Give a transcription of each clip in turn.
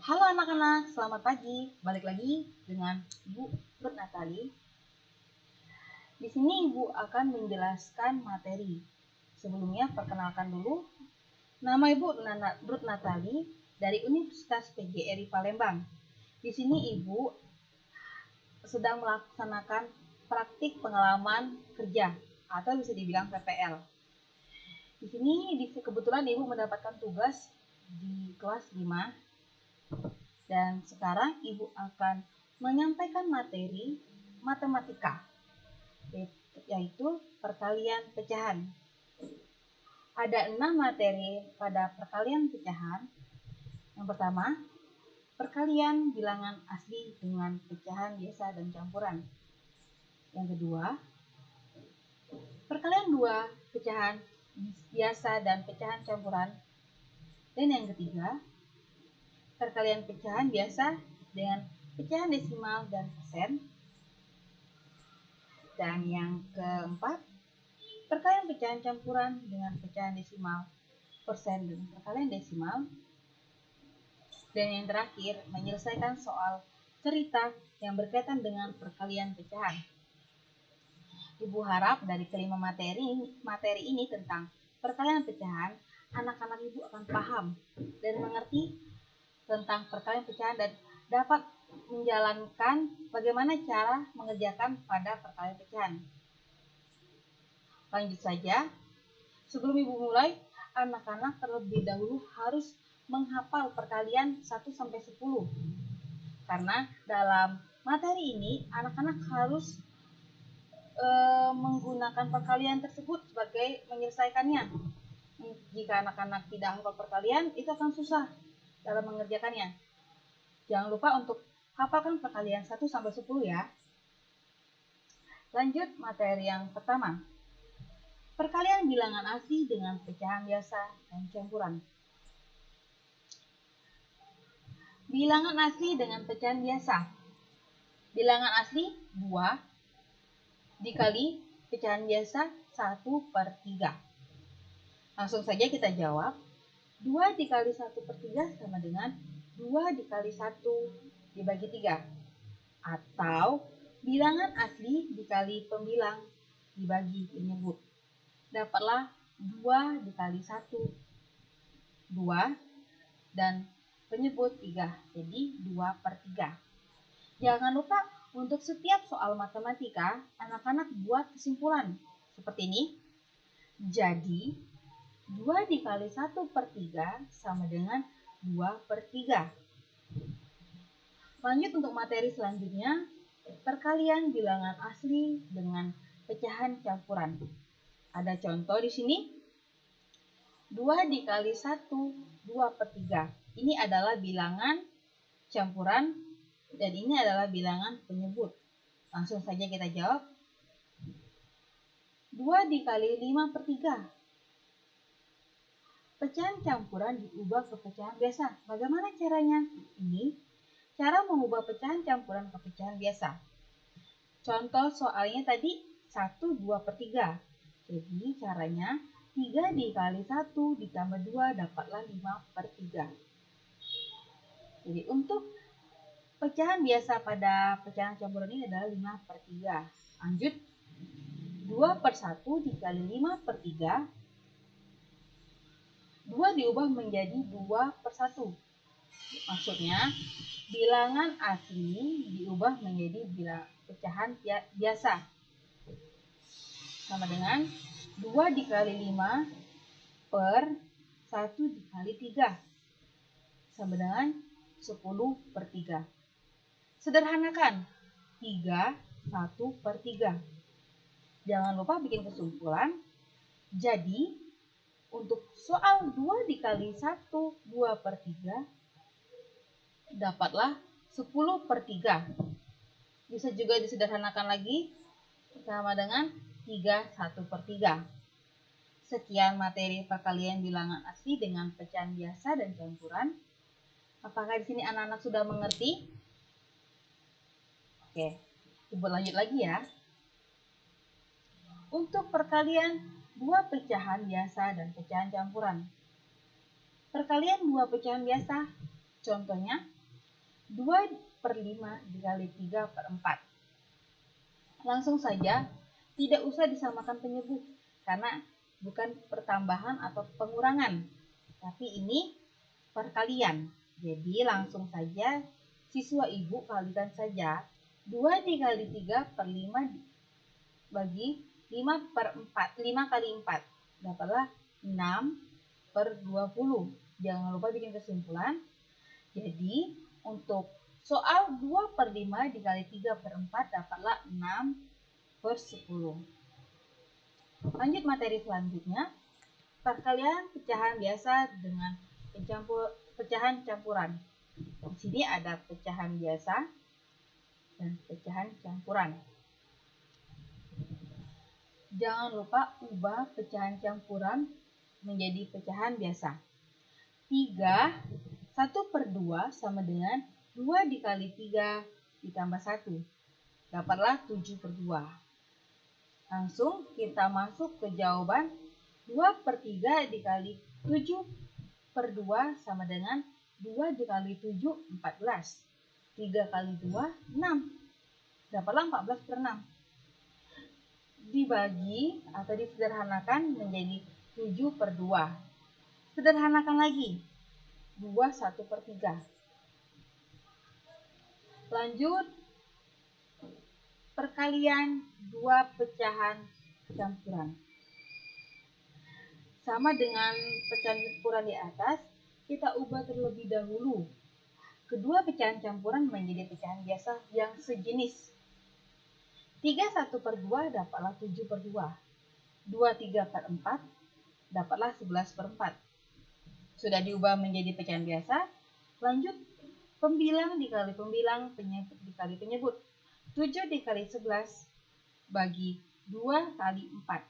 Halo anak-anak, selamat pagi. Balik lagi dengan Ibu Ruth Natali. Di sini Ibu akan menjelaskan materi. Sebelumnya perkenalkan dulu. Nama Ibu Ruth Natali dari Universitas PGRI Palembang. Di sini Ibu sedang melaksanakan praktik pengalaman kerja atau bisa dibilang PPL. Di sini kebetulan Ibu mendapatkan tugas di kelas 5. Dan sekarang Ibu akan menyampaikan materi matematika, yaitu perkalian pecahan. Ada 6 materi pada perkalian pecahan. Yang pertama, perkalian bilangan asli dengan pecahan biasa dan campuran. Yang kedua, perkalian dua pecahan biasa dan pecahan campuran. Dan yang ketiga, perkalian pecahan biasa dengan pecahan desimal dan persen. Dan yang keempat, perkalian pecahan campuran dengan pecahan desimal, persen dan perkalian desimal. Dan yang terakhir, menyelesaikan soal cerita yang berkaitan dengan perkalian pecahan. Ibu harap dari kelima materi ini tentang perkalian pecahan, anak-anak Ibu akan paham dan mengerti tentang perkalian pecahan dan dapat menjalankan bagaimana cara mengerjakan pada perkalian pecahan. Lanjut saja. Sebelum Ibu mulai, anak-anak terlebih dahulu harus menghafal perkalian 1-10. Karena dalam materi ini, anak-anak harus menggunakan perkalian tersebut sebagai menyelesaikannya. Jika anak-anak tidak hafal perkalian, itu akan susah dalam mengerjakannya. Jangan lupa untuk hafalkan perkalian 1-10 ya. Lanjut materi yang pertama. Perkalian bilangan asli dengan pecahan biasa dan campuran. Bilangan asli dengan pecahan biasa. Bilangan asli 2 dikali pecahan biasa 1/3. Langsung saja kita jawab. 2 dikali 1/3 sama dengan 2 dikali 1 dibagi 3. Atau bilangan asli dikali pembilang dibagi penyebut. Dapatlah 2 dikali 1, 2, dan penyebut 3, jadi 2/3. Jangan lupa untuk setiap soal matematika, anak-anak buat kesimpulan seperti ini. Jadi 2 dikali 1/3 sama dengan 2/3. Lanjut untuk materi selanjutnya, perkalian bilangan asli dengan pecahan campuran. Ada contoh di sini. 2 dikali 1, 2/3. Ini adalah bilangan campuran dan ini adalah bilangan penyebut. Langsung saja kita jawab. 2 dikali 5/3. Pecahan campuran diubah ke pecahan biasa. Bagaimana caranya? Ini cara mengubah pecahan campuran ke pecahan biasa. Contoh soalnya tadi 1 2/3. Jadi caranya 3 dikali 1 ditambah 2 dapatlah 5/3. Jadi untuk pecahan biasa pada pecahan campuran ini adalah 5/3. Lanjut. 2/1 dikali 5/3. 2 diubah menjadi 2/1. Maksudnya bilangan asli diubah menjadi pecahan biasa. Sama dengan 2 dikali 5 per 1 dikali 3. Sama dengan 10/3. Sederhanakan. 3 1/3. Jangan lupa bikin kesimpulan. Jadi untuk soal 2 dikali 1 2/3 dapatlah 10/3. Bisa juga disederhanakan lagi sama dengan 3 1/3. Sekian materi perkalian bilangan asli dengan pecahan biasa dan campuran. Apakah di sini anak-anak sudah mengerti? Oke, Ibu lanjut lagi ya. Untuk perkalian 2 pecahan biasa dan pecahan campuran. Perkalian 2 pecahan biasa Contohnya, 2/5 dikali 3/4. Langsung saja, tidak usah disamakan penyebut, karena bukan pertambahan atau pengurangan, tapi ini perkalian. Jadi langsung saja siswa ibu kalikan saja 2 dikali 3/5 bagi 5/4. 5 kali 4 dapatlah 6/20. Jangan lupa bikin kesimpulan. Jadi untuk soal 2/5 dikali 3/4 dapatlah 6/10. Lanjut materi selanjutnya. Perkalian pecahan biasa dengan pecahan campuran. Di sini ada pecahan biasa dan pecahan campuran. Jangan lupa ubah pecahan campuran menjadi pecahan biasa. 1/2 sama dengan 2 dikali 3 ditambah 1. Dapatlah 7/2. Langsung kita masuk ke jawaban. 2/3 dikali 7/2 sama dengan 2 dikali 7, 14. 3 kali 2, 6. Dapatlah 14/6. Dibagi atau disederhanakan menjadi 7/2. Sederhanakan lagi. 2 1/3. Lanjut perkalian dua pecahan campuran. Sama dengan pecahan campuran di atas, kita ubah terlebih dahulu kedua pecahan campuran menjadi pecahan biasa yang sejenis. 3 1/2 dapatlah 7/2. 2 3/4 dapatlah 11/4. Sudah diubah menjadi pecahan biasa. Lanjut pembilang dikali pembilang, penyebut dikali penyebut. 7 dikali 11 bagi 2 kali 4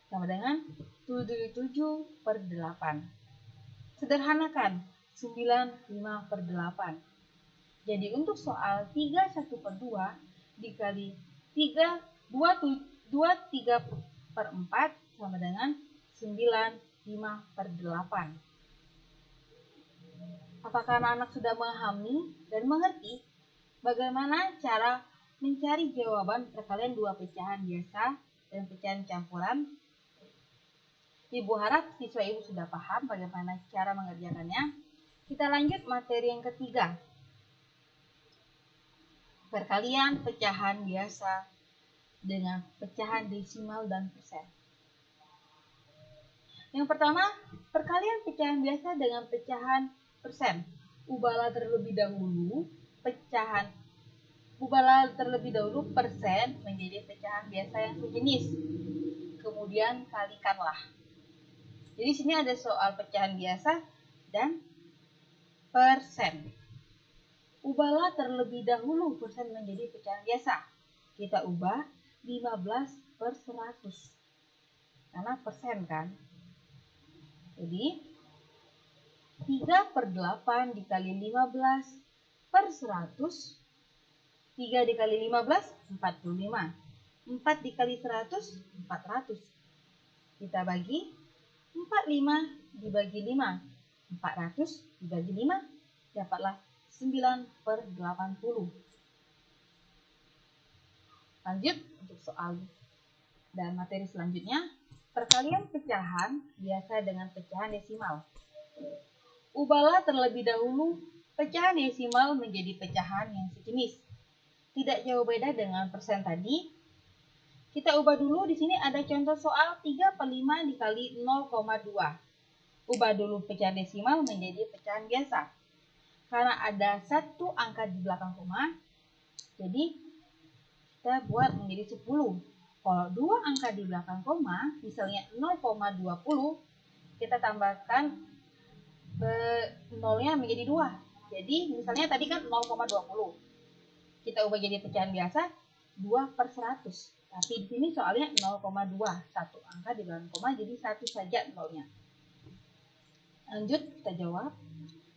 sama dengan 7/8. Sederhanakan 9 5/8. Jadi untuk soal 3 1/2 dikali 2 3/4 sama dengan 9 5/8. Apakah anak-anak sudah memahami dan mengerti bagaimana cara mencari jawaban perkalian dua pecahan biasa dan pecahan campuran? Ibu harap siswa ibu sudah paham bagaimana cara mengerjakannya. Kita lanjut materi yang ketiga. Perkalian pecahan biasa dengan pecahan desimal dan persen. Yang pertama, perkalian pecahan biasa dengan pecahan persen. Ubahlah terlebih dahulu persen menjadi pecahan biasa yang sejenis. Kemudian kalikanlah. Jadi sini ada soal pecahan biasa dan persen. Ubahlah terlebih dahulu persen menjadi pecahan biasa. Kita ubah 15/100. Karena persen kan. Jadi 3/8 dikali 15/100. 3 dikali 15, 45. 4 dikali 100, 400. Kita bagi 45 dibagi 5. 400 dibagi 5 dapatlah 9/80. Lanjut untuk soal dan materi selanjutnya. Perkalian pecahan biasa dengan pecahan desimal. Ubahlah terlebih dahulu pecahan desimal menjadi pecahan yang sejenis. Tidak jauh beda dengan persen tadi. Kita ubah dulu. Di sini ada contoh soal 3/5 dikali 0,2. Ubah dulu pecahan desimal menjadi pecahan biasa. Karena ada satu angka di belakang koma, jadi kita buat menjadi 10. Kalau dua angka di belakang koma, misalnya 0,20, kita tambahkan nolnya menjadi 2. Jadi misalnya tadi kan 0,20. Kita ubah jadi pecahan biasa 2/100. Tapi di sini soalnya 0,2. Satu angka di belakang koma, jadi satu saja nolnya. Lanjut kita jawab.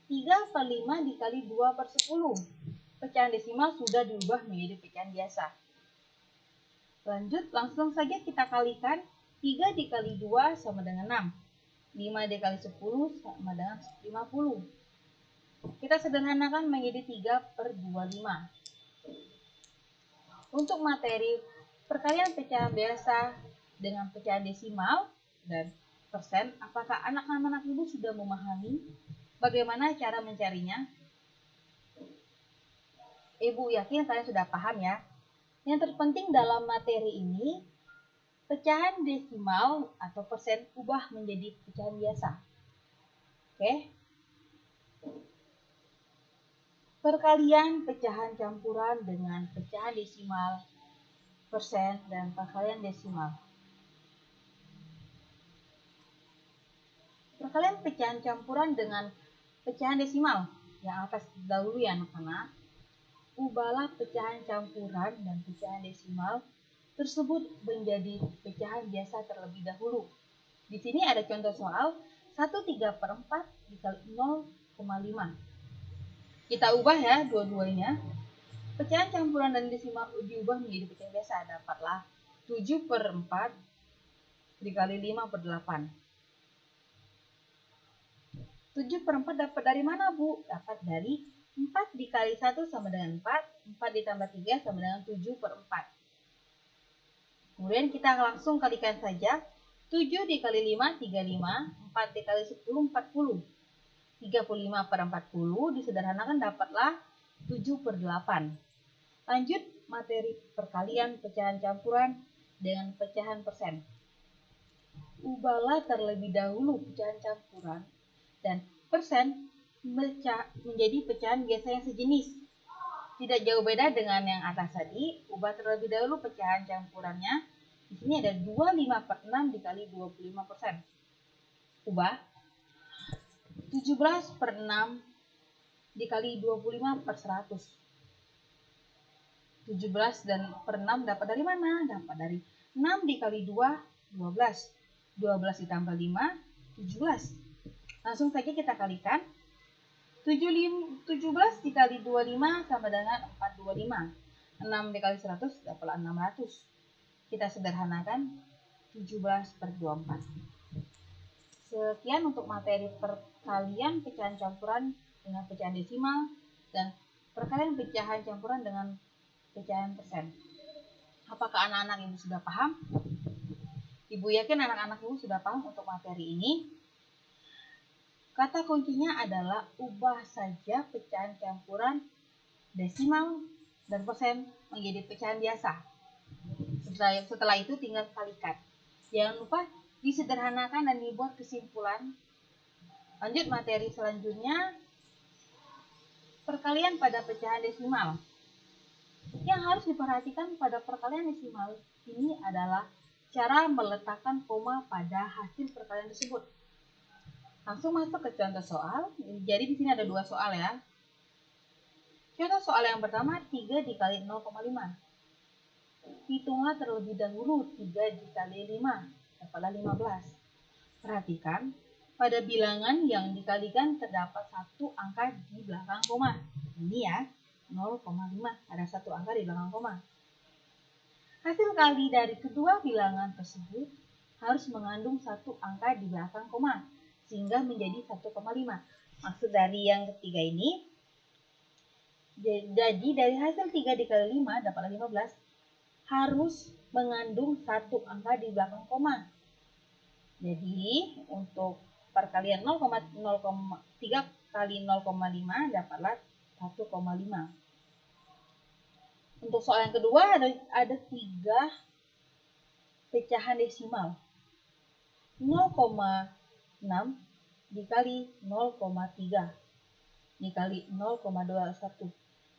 3/5 dikali 2/10. Pecahan desimal sudah diubah menjadi pecahan biasa. Lanjut, langsung saja kita kalikan. 3 dikali 2 sama dengan 6. 5 dikali 10 sama dengan 50. Kita sederhanakan menjadi 3/25. Untuk materi perkalian pecahan biasa dengan pecahan desimal dan persen, apakah anak-anak ibu sudah memahami bagaimana cara mencarinya? Ibu yakin kalian sudah paham ya. Yang terpenting dalam materi ini, pecahan desimal atau persen ubah menjadi pecahan biasa. Oke. Perkalian pecahan campuran dengan pecahan desimal, persen, dan perkalian desimal. Perkalian pecahan campuran dengan pecahan desimal. Yang atas dahulu ya anak-anak. Ubahlah pecahan campuran dan pecahan desimal tersebut menjadi pecahan biasa terlebih dahulu. Di sini ada contoh soal 1/3/4 dikali 0,5. Kita ubah ya dua-duanya. Pecahan campuran dan desimal diubah menjadi pecahan biasa. Dapatlah 7/4 dikali 5/8. 7/4 dapat dari mana, Bu? Dapat dari 4 dikali 1 sama dengan 4. 4 ditambah 3 sama dengan 7/4. Kemudian kita langsung kalikan saja. 7 dikali 5, 35. 4 dikali 10, 40. 35/40 disederhanakan dapatlah 7/8. Lanjut materi perkalian pecahan campuran dengan pecahan persen. Ubahlah terlebih dahulu pecahan campuran dan persen menjadi pecahan biasa yang sejenis. Tidak jauh beda dengan yang atas tadi. Ubah terlebih dahulu pecahan campurannya. Di sini ada 25/6 dikali 25%. Ubah 17/6 dikali 25/100. 17 dan per 6 dapat dari mana? Dapat dari 6 dikali 2, 12. 12 ditambah 5, 17. Langsung saja kita kalikan. 17 dikali 25 sama dengan 425. 6 dikali 100 dapatlah 600. Kita sederhanakan 17/24. Sekian untuk materi perkalian pecahan campuran dengan pecahan desimal dan perkalian pecahan campuran dengan pecahan persen. Apakah anak-anak ibu sudah paham? Ibu yakin anak-anak ibu sudah paham untuk materi ini. Kata kuncinya adalah ubah saja pecahan campuran desimal dan persen menjadi pecahan biasa. Setelah itu tinggal kalikan. Jangan lupa disederhanakan dan dibuat kesimpulan. Lanjut materi selanjutnya, perkalian pada pecahan desimal. Yang harus diperhatikan pada perkalian desimal ini adalah cara meletakkan koma pada hasil perkalian tersebut. Langsung masuk ke contoh soal. Jadi di sini ada 2 soal ya. Contoh soal yang pertama 3 dikali 0,5. Hitunglah terlebih dahulu 3 dikali 5. Dapatlah 15. Perhatikan, pada bilangan yang dikalikan terdapat satu angka di belakang koma. Ini ya, 0,5. Ada satu angka di belakang koma. Hasil kali dari kedua bilangan tersebut harus mengandung satu angka di belakang koma, sehingga menjadi 1,5. Maksud dari yang ketiga ini, jadi dari hasil 3 dikali 5 dapatlah 15, harus mengandung satu angka di belakang koma. Jadi untuk perkalian 3 kali 0,5 dapatlah 1,5. Untuk soal yang kedua ada 3 pecahan desimal. 0,6 dikali 0,3 dikali 0,21.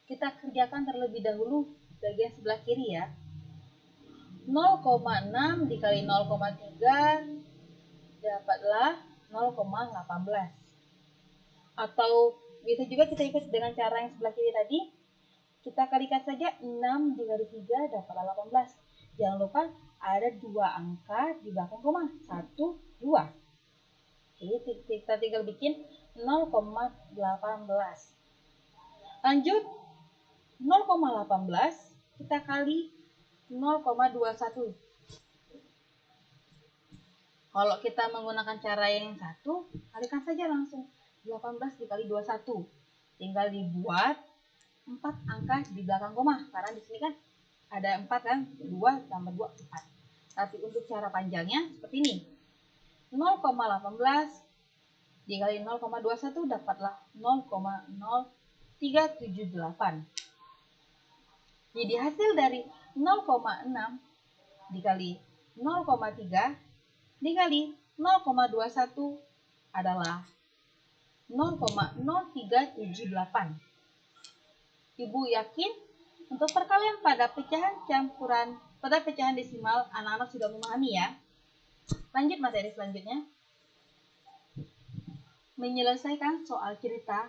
Kita kerjakan terlebih dahulu bagian sebelah kiri ya. 0,6 dikali 0,3 dapatlah 0,18. Atau bisa juga kita ikut dengan cara yang sebelah kiri tadi. Kita kalikan saja 6 dikali 3 dapatlah 18. Jangan lupa ada 2 angka di belakang koma. 1, 2. Jadi kita tinggal bikin 0,18. Lanjut 0,18 kita kali 0,21. Kalau kita menggunakan cara yang satu, kalikan saja langsung 18 dikali 21. tinggal dibuat 4 angka di belakang koma, karena di sini kan ada 4 kan, 2 tambah 2, 4. Tapi untuk cara panjangnya seperti ini. 0,18 dikali 0,21 dapatlah 0,0378. Jadi hasil dari 0,6 dikali 0,3 dikali 0,21 adalah 0,0378. Ibu yakin untuk perkalian pada pecahan campuran, pada pecahan desimal anak-anak sudah memahami ya. Lanjut materi selanjutnya. Menyelesaikan soal cerita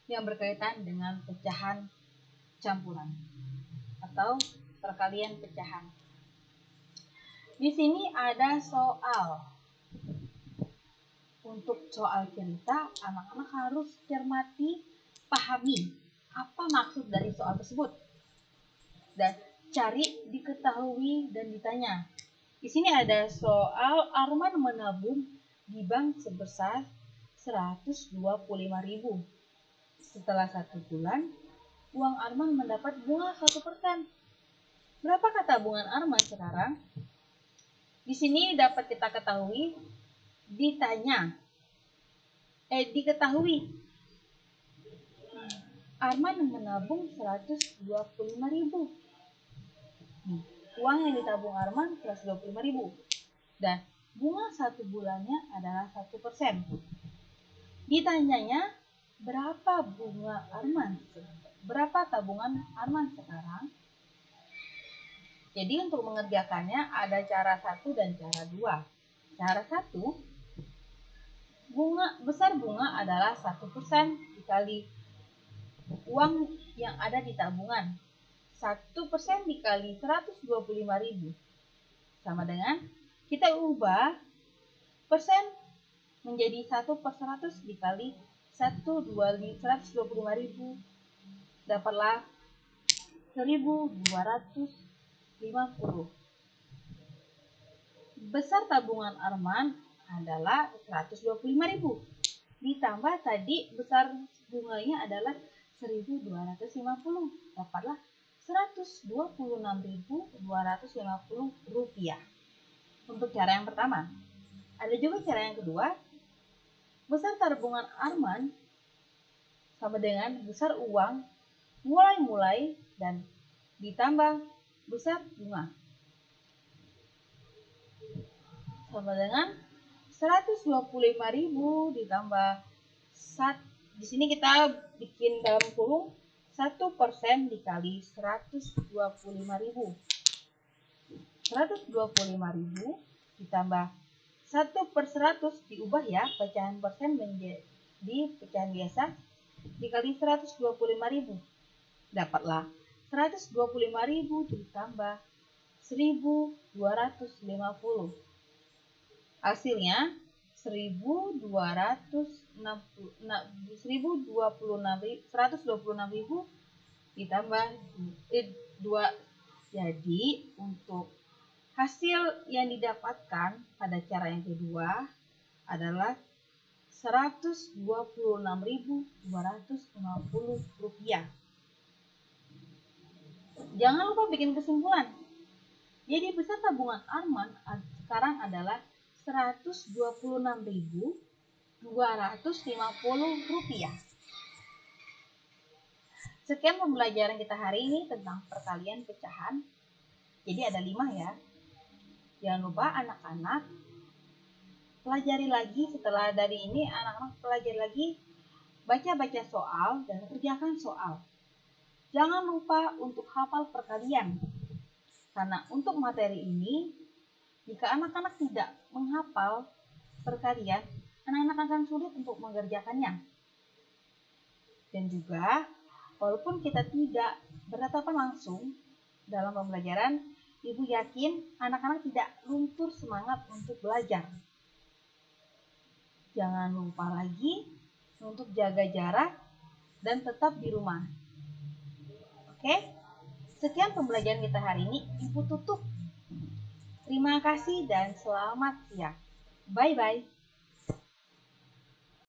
yang berkaitan dengan pecahan campuran atau perkalian pecahan. Di sini ada soal. Untuk soal cerita, anak-anak harus cermati, pahami apa maksud dari soal tersebut. Dan cari, diketahui, dan ditanya. Di sini ada soal Arman menabung di bank sebesar 125.000. Setelah 1 bulan, uang Arman mendapat bunga 1%. Berapa tabungan Arman sekarang? Di sini dapat kita ketahui, diketahui. Arman menabung 125.000. Uang yang ditabung Arman 125.000. Dan bunga 1 bulannya adalah 1%. Ditanyanya berapa bunga Arman? Berapa tabungan Arman sekarang? Jadi untuk mengerjakannya ada cara 1 dan cara 2. Cara 1, besar bunga adalah 1% dikali uang yang ada di tabungan. 1% dikali 125.000 sama dengan kita ubah persen menjadi 1/100 dikali 125.000, dapatlah 1.250. Besar tabungan Arman adalah 125.000. Ditambah tadi besar bunganya adalah 1.250. Dapatlah 126.250 rupiah. Untuk cara yang pertama. Ada juga cara yang kedua. Besar tabungan Arman sama dengan besar uang mulai dan ditambah besar bunga sama dengan 125.000 ditambah di sini kita bikin dalam kurung 1% dikali 125.000. 125.000 ditambah 1/100 diubah ya pecahan persen menjadi pecahan biasa dikali 125.000. Dapatlah 125.000 ditambah 1.250. Hasilnya 126.000 ditambah 2. Jadi untuk hasil yang didapatkan pada cara yang kedua adalah 126.250 rupiah. Jangan lupa bikin kesimpulan. Jadi besar tabungan Arman sekarang adalah 126.250 rupiah. Sekian pembelajaran kita hari ini tentang perkalian pecahan. Jadi ada 5 ya. Jangan lupa anak-anak pelajari lagi, setelah dari ini anak-anak pelajari lagi, baca-baca soal dan kerjakan soal. Jangan lupa untuk hafal perkalian. Karena untuk materi ini, jika anak-anak tidak menghafal perkalian, anak-anak akan sulit untuk mengerjakannya. Dan juga, walaupun kita tidak bertatapan langsung dalam pembelajaran, Ibu yakin anak-anak tidak luntur semangat untuk belajar. Jangan lupa lagi untuk jaga jarak dan tetap di rumah. Oke? Sekian pembelajaran kita hari ini. Ibu tutup. Terima kasih dan selamat siang. Bye-bye.